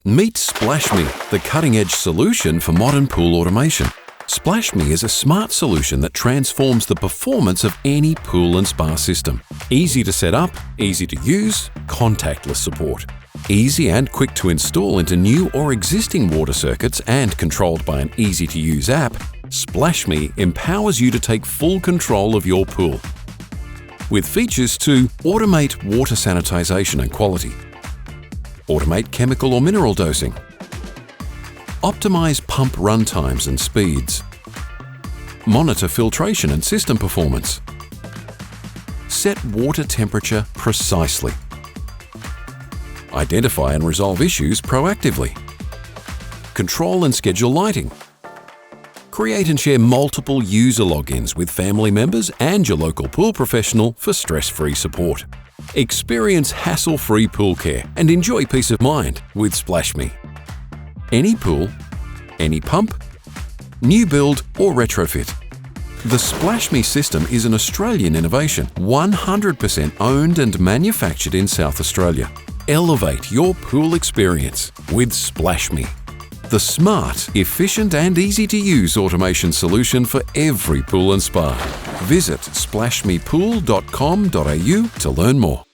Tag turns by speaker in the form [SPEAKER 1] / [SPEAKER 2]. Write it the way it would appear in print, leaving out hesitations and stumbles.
[SPEAKER 1] Meet SplashMe, the cutting-edge solution for modern pool automation. SplashMe is a smart solution that transforms the performance of any pool and spa system. Easy to set up, easy to use, contactless support. Easy and quick to install into new or existing water circuits and controlled by an easy-to-use app, SplashMe empowers you to take full control of your pool. With features to automate water sanitization and quality, automate chemical or mineral dosing, optimize pump run times and speeds, monitor filtration and system performance, set water temperature precisely, identify and resolve issues proactively, control and schedule lighting, create and share multiple user logins with family members and your local pool professional for stress-free support. Experience hassle-free pool care and enjoy peace of mind with SplashMe. Any pool, any pump, new build or retrofit. The SplashMe system is an Australian innovation, 100% owned and manufactured in South Australia. Elevate your pool experience with SplashMe, the smart, efficient and easy-to-use automation solution for every pool and spa. Visit splashmepool.com.au to learn more.